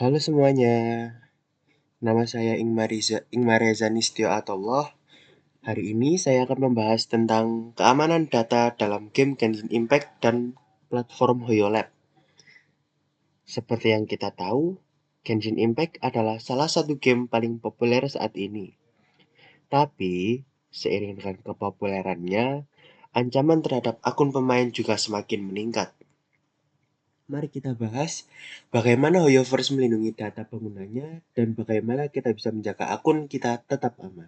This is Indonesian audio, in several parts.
Halo semuanya, nama saya Ingmareza Nistyo Atollah. Hari ini saya akan membahas tentang keamanan data dalam game Genshin Impact dan platform HoYoLab. Seperti yang kita tahu, Genshin Impact adalah salah satu game paling populer saat ini. Tapi, seiring dengan kepopulerannya, ancaman terhadap akun pemain juga semakin meningkat. Mari kita bahas bagaimana HoYoverse melindungi data penggunanya dan bagaimana kita bisa menjaga akun kita tetap aman.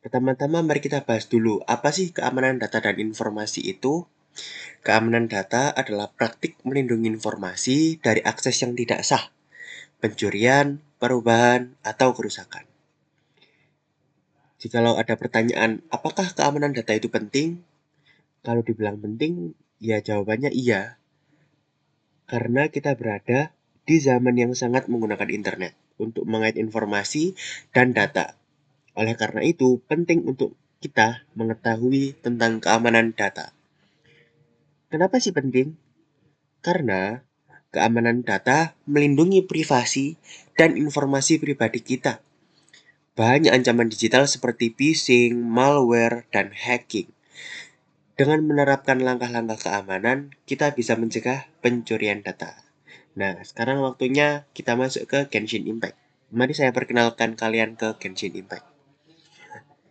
Pertama-tama mari kita bahas dulu, apa sih keamanan data dan informasi itu? Keamanan data adalah praktik melindungi informasi dari akses yang tidak sah, pencurian, perubahan, atau kerusakan. Jikalau ada pertanyaan, apakah keamanan data itu penting? Kalau dibilang penting, ya jawabannya iya. Karena kita berada di zaman yang sangat menggunakan internet untuk mengait informasi dan data. Oleh karena itu, penting untuk kita mengetahui tentang keamanan data. Kenapa sih penting? Karena keamanan data melindungi privasi dan informasi pribadi kita. Banyak ancaman digital seperti phishing, malware, dan hacking. Dengan menerapkan langkah-langkah keamanan, kita bisa mencegah pencurian data. Nah, sekarang waktunya kita masuk ke Genshin Impact. Mari saya perkenalkan kalian ke Genshin Impact.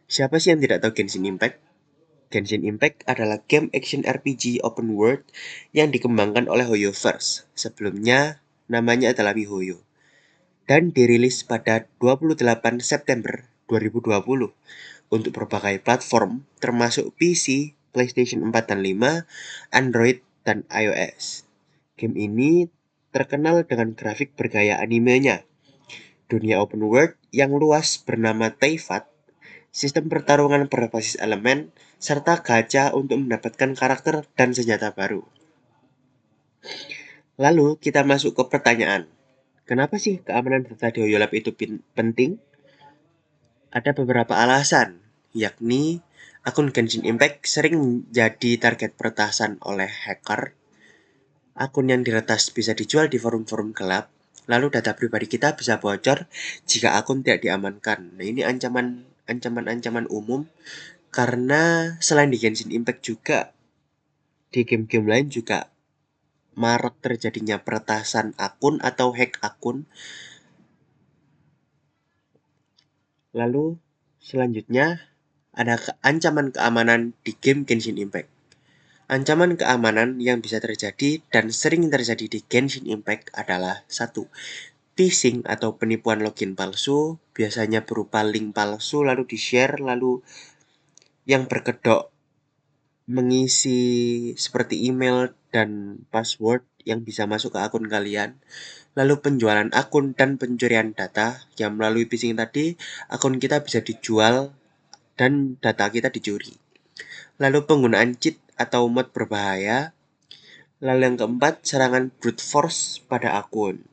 Siapa sih yang tidak tahu Genshin Impact? Genshin Impact adalah game action RPG open world yang dikembangkan oleh HoYoverse. Sebelumnya, namanya adalah miHoYo. Dan dirilis pada 28 September 2020 untuk berbagai platform termasuk PC, PlayStation 4 dan 5, Android, dan iOS. Game ini terkenal dengan grafik bergaya animenya, dunia open world yang luas bernama Teyvat, sistem pertarungan berbasis elemen, serta gacha untuk mendapatkan karakter dan senjata baru. Lalu kita masuk ke pertanyaan, kenapa sih keamanan data di HoYoLab itu penting? Ada beberapa alasan, yakni akun Genshin Impact sering menjadi target peretasan oleh hacker. Akun yang diretas bisa dijual di forum-forum gelap, lalu data pribadi kita bisa bocor jika akun tidak diamankan. Nah, ini ancaman umum karena selain di Genshin Impact juga di game-game lain juga marak terjadinya peretasan akun atau hack akun. Lalu selanjutnya ada ancaman keamanan di game Genshin Impact. Ancaman keamanan yang bisa terjadi dan sering terjadi di Genshin Impact adalah 1. Phishing atau penipuan login palsu, biasanya berupa link palsu lalu di-share lalu yang berkedok mengisi seperti email dan password yang bisa masuk ke akun kalian. Lalu penjualan akun dan pencurian data yang melalui phishing tadi, akun kita bisa dijual dan data kita dicuri. Lalu penggunaan cheat atau mod berbahaya. Lalu yang keempat, serangan brute force pada akun.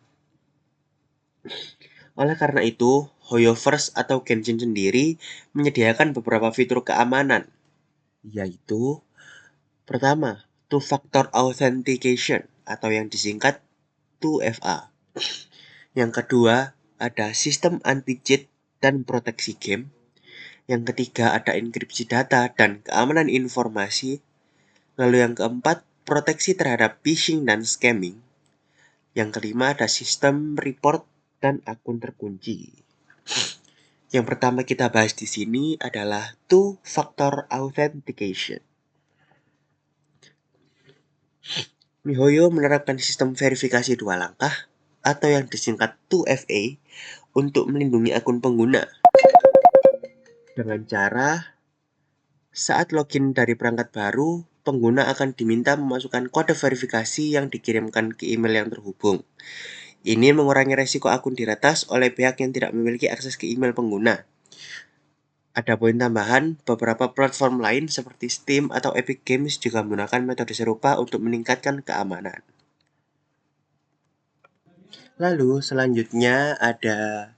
Oleh karena itu, HoYoverse atau Genshin sendiri menyediakan beberapa fitur keamanan, yaitu pertama, two-factor authentication atau yang disingkat 2FA. Yang kedua, ada sistem anti-cheat dan proteksi game. Yang ketiga, ada enkripsi data dan keamanan informasi. Lalu yang keempat, proteksi terhadap phishing dan scamming. Yang kelima, ada sistem report dan akun terkunci. Yang pertama kita bahas di sini adalah two-factor authentication. miHoYo menerapkan sistem verifikasi dua langkah atau yang disingkat 2FA untuk melindungi akun pengguna. Dengan cara saat login dari perangkat baru, pengguna akan diminta memasukkan kode verifikasi yang dikirimkan ke email yang terhubung. Ini mengurangi resiko akun diretas oleh pihak yang tidak memiliki akses ke email pengguna. Ada poin tambahan, beberapa platform lain seperti Steam atau Epic Games juga menggunakan metode serupa untuk meningkatkan keamanan. Lalu selanjutnya ada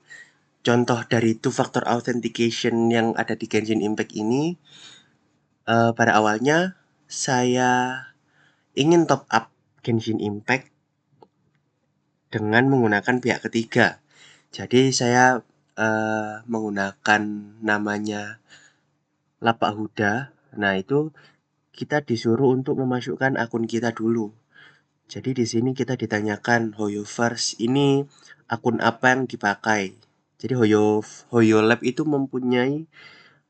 contoh dari two-factor authentication yang ada di Genshin Impact ini. Pada awalnya saya ingin top up Genshin Impact. dengan menggunakan pihak ketiga. Jadi saya menggunakan namanya Lapak Huda. Nah, itu kita disuruh untuk memasukkan akun kita dulu. Jadi di sini kita ditanyakan HoYoverse ini akun apa yang dipakai. Jadi HoYoLab itu mempunyai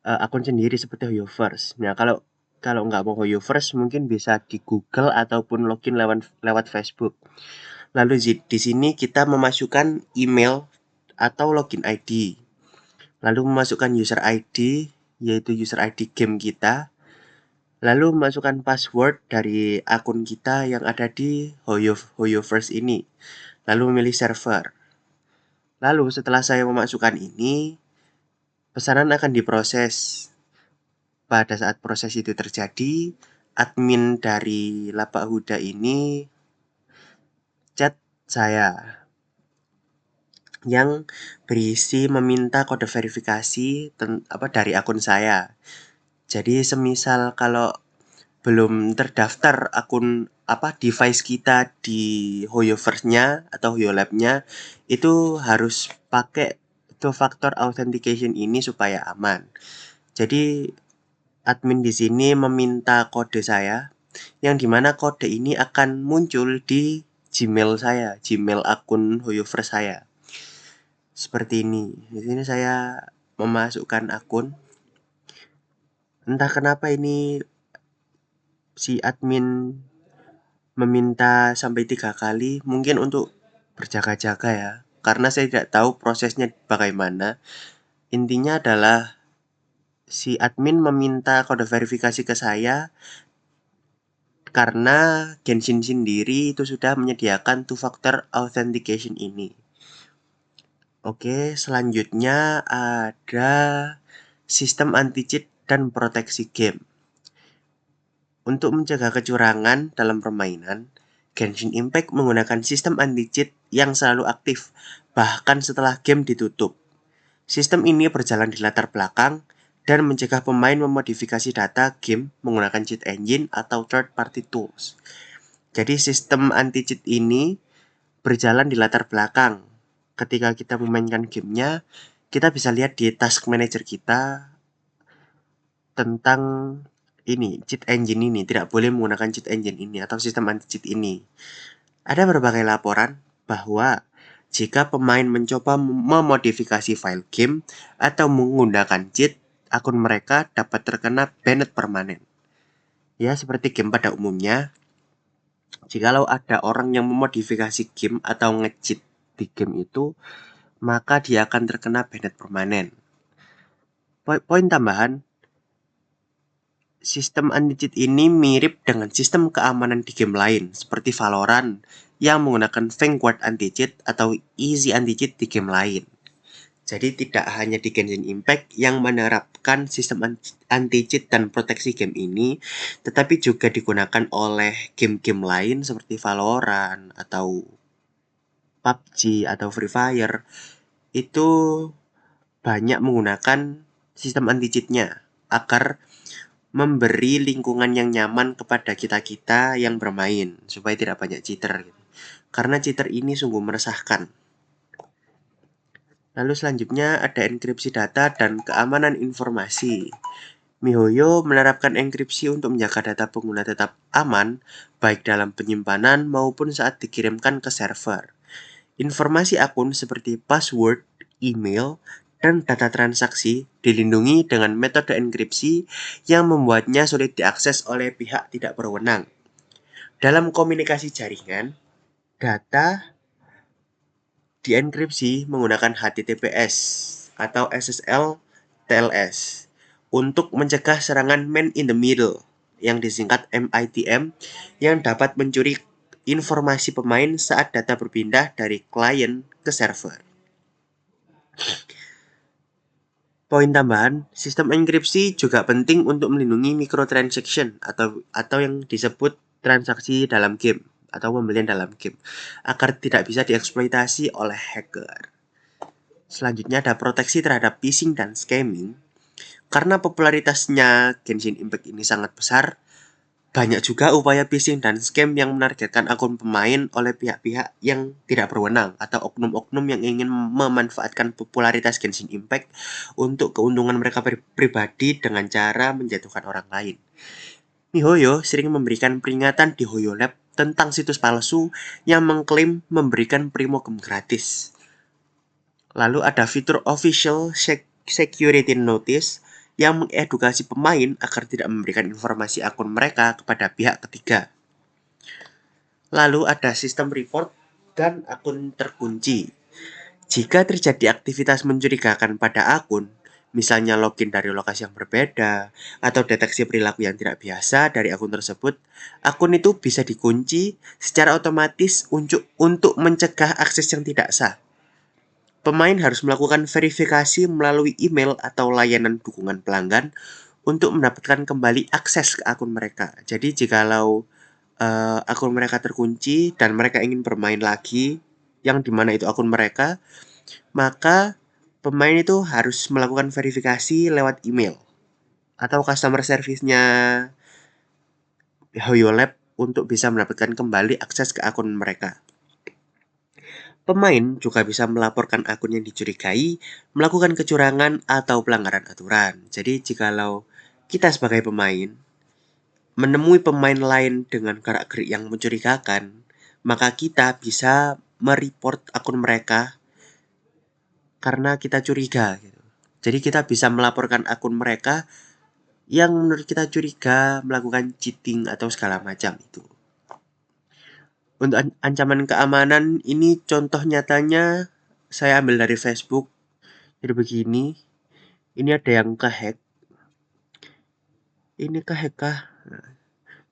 akun sendiri seperti HoYoverse. Nah, kalau kalau nggak mau HoYoverse mungkin bisa di Google ataupun login lewat Facebook. Lalu di sini kita memasukkan email atau login ID. Lalu memasukkan user ID yaitu user ID game kita. Lalu memasukkan password dari akun kita yang ada di HoYoverse ini. Lalu memilih server. Lalu setelah saya memasukkan ini, pesanan akan diproses. Pada saat proses itu terjadi, admin dari Lapak Huda ini chat saya yang berisi meminta kode verifikasi dari akun saya. Jadi semisal kalau belum terdaftar akun device kita di HoYoverse-nya atau HoYoLab-nya, itu harus pakai two factor authentication ini supaya aman. Jadi admin di sini meminta kode saya, yang dimana kode ini akan muncul di Gmail saya, Gmail akun HoYoverse saya. Seperti ini. Di sini saya memasukkan akun. Entah kenapa ini si admin meminta sampai 3 kali, mungkin untuk berjaga-jaga ya. Karena saya tidak tahu prosesnya bagaimana. Intinya adalah si admin meminta kode verifikasi ke saya karena Genshin sendiri itu sudah menyediakan two factor authentication ini. Oke, selanjutnya ada sistem anti-cheat dan proteksi game. Untuk mencegah kecurangan dalam permainan, Genshin Impact menggunakan sistem anti-cheat yang selalu aktif, bahkan setelah game ditutup. Sistem ini berjalan di latar belakang dan mencegah pemain memodifikasi data game menggunakan cheat engine atau third-party tools. Jadi sistem anti-cheat ini berjalan di latar belakang. Ketika kita memainkan gamenya, kita bisa lihat di task manager kita tentang ini, cheat engine ini. Tidak boleh menggunakan cheat engine ini atau sistem anti-cheat ini. Ada berbagai laporan bahwa jika pemain mencoba memodifikasi file game atau menggunakan cheat, akun mereka dapat terkena banned permanen. Ya, seperti game pada umumnya, jikalau ada orang yang memodifikasi game atau nge-cheat di game itu, maka dia akan terkena banned permanen. Poin tambahan, sistem anti-cheat ini mirip dengan sistem keamanan di game lain, seperti Valorant, yang menggunakan Vanguard anti-cheat atau Easy anti-cheat di game lain. Jadi tidak hanya di Genshin Impact yang menerapkan sistem anti-cheat dan proteksi game ini, tetapi juga digunakan oleh game-game lain seperti Valorant atau PUBG atau Free Fire. Itu banyak menggunakan sistem anti-cheatnya agar memberi lingkungan yang nyaman kepada kita-kita yang bermain supaya tidak banyak cheater. Karena cheater ini sungguh meresahkan. Lalu selanjutnya ada enkripsi data dan keamanan informasi. MiHoYo menerapkan enkripsi untuk menjaga data pengguna tetap aman, baik dalam penyimpanan maupun saat dikirimkan ke server. Informasi akun seperti password, email, dan data transaksi dilindungi dengan metode enkripsi yang membuatnya sulit diakses oleh pihak tidak berwenang. Dalam komunikasi jaringan, data dienkripsi menggunakan HTTPS atau SSL TLS untuk mencegah serangan man in the middle yang disingkat MITM yang dapat mencuri informasi pemain saat data berpindah dari klien ke server. Poin tambahan, sistem enkripsi juga penting untuk melindungi microtransaction atau yang disebut transaksi dalam game atau pembelian dalam game agar tidak bisa dieksploitasi oleh hacker. Selanjutnya ada proteksi terhadap phishing dan scamming. Karena popularitasnya Genshin Impact ini sangat besar, Banyak juga upaya phishing dan scam yang menargetkan akun pemain oleh pihak-pihak yang tidak berwenang atau oknum-oknum yang ingin memanfaatkan popularitas Genshin Impact untuk keuntungan mereka pribadi dengan cara menjatuhkan orang lain. miHoYo sering memberikan peringatan di Hoyo Lab tentang situs palsu yang mengklaim memberikan Primogem gratis. Lalu ada fitur Official Security Notice yang mengedukasi pemain agar tidak memberikan informasi akun mereka kepada pihak ketiga. Lalu ada sistem report dan akun terkunci. Jika terjadi aktivitas mencurigakan pada akun, misalnya login dari lokasi yang berbeda, atau deteksi perilaku yang tidak biasa dari akun tersebut, akun itu bisa dikunci secara otomatis untuk mencegah akses yang tidak sah. Pemain harus melakukan verifikasi melalui email atau layanan dukungan pelanggan untuk mendapatkan kembali akses ke akun mereka. Jadi jikalau akun mereka terkunci dan mereka ingin bermain lagi, yang dimana itu akun mereka, maka pemain itu harus melakukan verifikasi lewat email atau customer service-nya Hoyo Lab untuk bisa mendapatkan kembali akses ke akun mereka. Pemain juga bisa melaporkan akun yang dicurigai, melakukan kecurangan atau pelanggaran aturan. Jadi jikalau kita sebagai pemain menemui pemain lain dengan gerak-gerik yang mencurigakan, maka kita bisa mereport akun mereka karena kita curiga gitu. Jadi kita bisa melaporkan akun mereka yang menurut kita curiga melakukan cheating atau segala macam itu. Untuk ancaman keamanan ini contoh nyatanya saya ambil dari Facebook. Jadi begini, ini ada yang kehack. Ini kehack kah?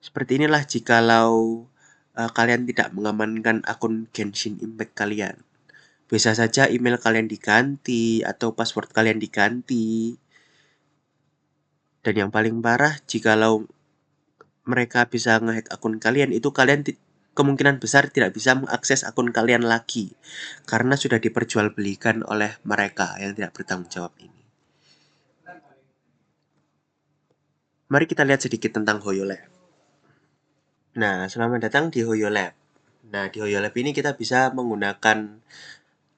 Seperti inilah jikalau kalian tidak mengamankan akun Genshin Impact kalian. Bisa saja email kalian diganti atau password kalian diganti. Dan yang paling parah, jikalau mereka bisa ngehack akun kalian, itu kalian kemungkinan besar tidak bisa mengakses akun kalian lagi karena sudah diperjualbelikan oleh mereka yang tidak bertanggung jawab ini. Mari kita lihat sedikit tentang Hoyo Lab. Nah, selamat datang di Hoyo Lab. Nah, di Hoyo Lab ini kita bisa menggunakan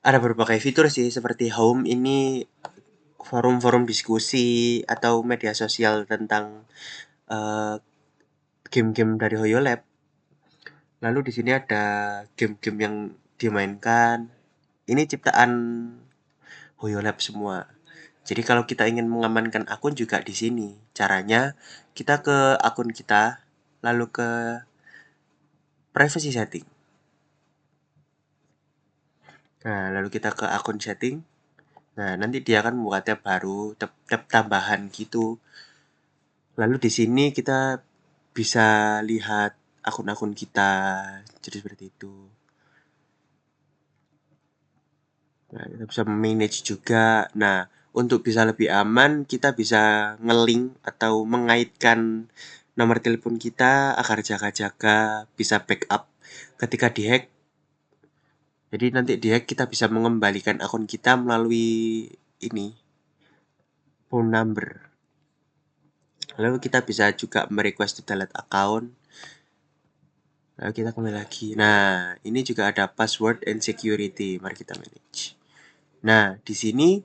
ada berbagai fitur sih, seperti home ini forum-forum diskusi atau media sosial tentang game-game dari Hoyo Lab. Lalu di sini ada game-game yang dimainkan. Ini ciptaan Hoyo Lab semua. Jadi kalau kita ingin mengamankan akun juga di sini. Caranya kita ke akun kita, lalu ke privacy setting. Nah, lalu kita ke akun setting. Nah, nanti dia akan membuka tab baru, tab tambahan gitu. Lalu di sini kita bisa lihat akun-akun kita, jadi seperti itu. Nah, kita bisa manage juga. Nah, untuk bisa lebih aman, kita bisa nge-link atau mengaitkan nomor telepon kita agar jaga-jaga, bisa backup ketika dihack. Jadi nanti dihack kita bisa mengembalikan akun kita melalui ini, phone number. Lalu kita bisa juga merequest to delete account. Lalu kita kembali lagi. Nah, ini juga ada password and security. Mari kita manage. Nah, di sini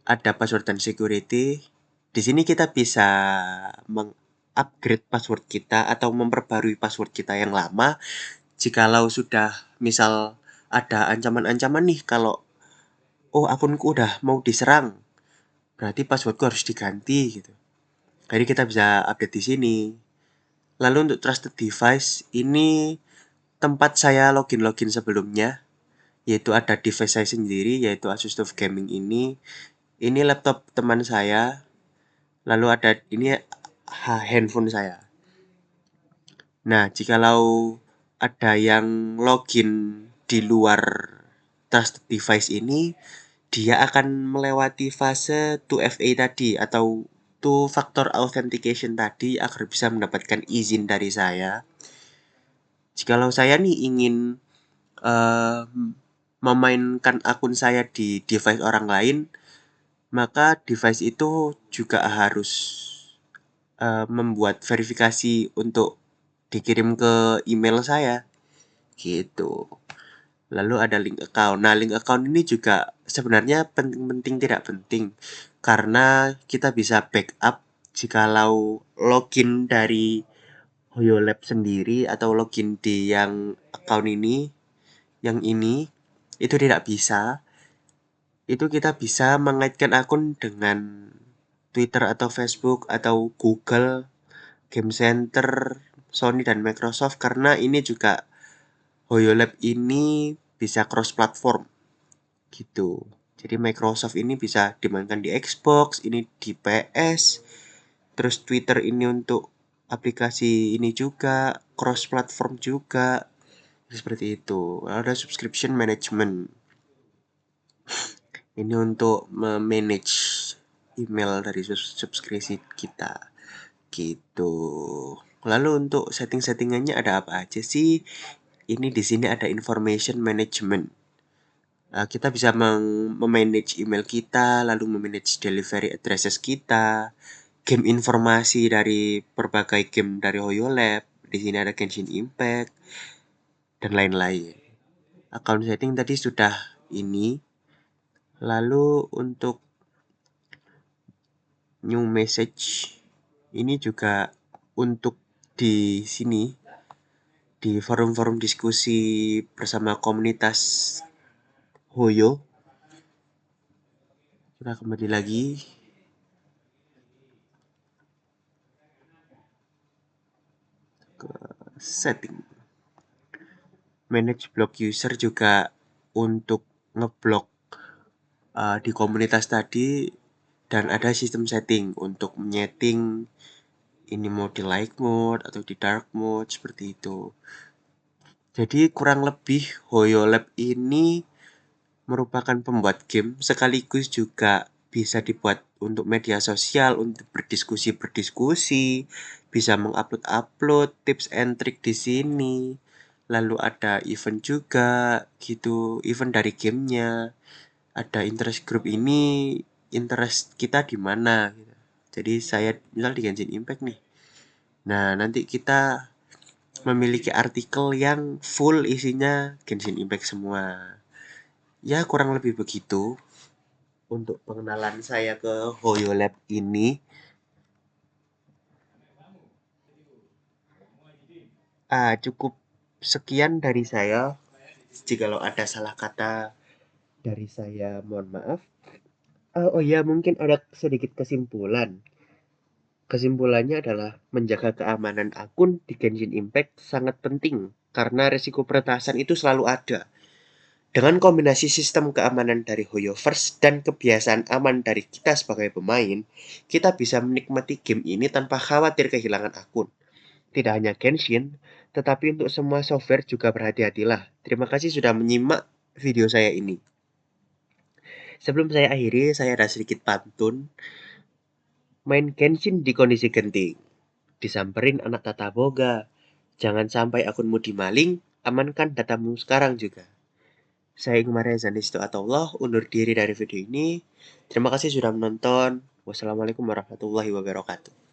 ada password dan security. Di sini kita bisa mengupgrade password kita atau memperbarui password kita yang lama. Jikalau sudah misal ada ancaman-ancaman nih kalau akunku udah mau diserang, berarti passwordku harus diganti gitu. Jadi kita bisa update di sini. Lalu untuk trusted device ini tempat saya login sebelumnya, yaitu ada device saya sendiri, yaitu Asus TUF Gaming ini. Ini laptop teman saya. Lalu ada ini handphone saya. Nah, jikalau ada yang login di luar trusted device ini, dia akan melewati fase 2FA tadi atau two factor authentication tadi agar bisa mendapatkan izin dari saya. Jikalau saya nih ingin memainkan akun saya di device orang lain, maka device itu juga harus membuat verifikasi untuk dikirim ke email saya gitu. Lalu ada link account. Nah, link account ini juga sebenarnya penting-penting tidak penting karena kita bisa backup jikalau login dari HoYoLab sendiri atau login di yang account ini, yang ini itu tidak bisa. Itu kita bisa mengaitkan akun dengan Twitter atau Facebook atau Google, Game Center, Sony dan Microsoft karena ini juga HoYoLab ini bisa cross platform gitu. Jadi Microsoft ini bisa dimainkan di Xbox, ini di PS, terus Twitter ini untuk aplikasi ini juga, cross platform juga, seperti itu. Lalu ada subscription management. Ini untuk memanage email dari subskripsi kita gitu. Lalu untuk setting-settingannya ada apa aja sih? Ini di sini ada information management. Kita bisa memanage email kita, lalu memanage delivery addresses kita, game informasi dari berbagai game dari HoYoLab. Di sini ada Genshin Impact dan lain-lain. Account setting tadi sudah ini. Lalu untuk new message ini juga untuk di sini di forum-forum diskusi bersama komunitas Hoyo. Kita kembali lagi ke setting. Manage block user juga untuk ngeblok di komunitas tadi, dan ada sistem setting untuk menyeting ini mau di light mode atau di dark mode seperti itu. Jadi kurang lebih HoYoLab ini merupakan pembuat game sekaligus juga bisa dibuat untuk media sosial, untuk berdiskusi, bisa mengupload tips and trick di sini. Lalu ada event juga gitu, event dari gamenya. Ada interest group ini, interest kita di mana gitu. Jadi saya misal di Genshin Impact nih. Nah, nanti kita memiliki artikel yang full isinya Genshin Impact semua. Ya, kurang lebih begitu untuk pengenalan saya ke HoYoLab ini. Cukup sekian dari saya. Jikalau ada salah kata dari saya, mohon maaf. Oh ya, mungkin ada sedikit kesimpulan. Kesimpulannya adalah menjaga keamanan akun di Genshin Impact sangat penting karena resiko peretasan itu selalu ada. Dengan kombinasi sistem keamanan dari HoYoverse dan kebiasaan aman dari kita sebagai pemain, kita bisa menikmati game ini tanpa khawatir kehilangan akun. Tidak hanya Genshin, tetapi untuk semua software juga berhati-hatilah. Terima kasih sudah menyimak video saya ini. Sebelum saya akhiri, saya ada sedikit pantun. Main Genshin di kondisi genting. Disamperin anak tata boga. Jangan sampai akunmu dimaling, amankan datamu sekarang juga. Saya Ingmar Rezanisto Atullah, undur diri dari video ini. Terima kasih sudah menonton. Wassalamualaikum warahmatullahi wabarakatuh.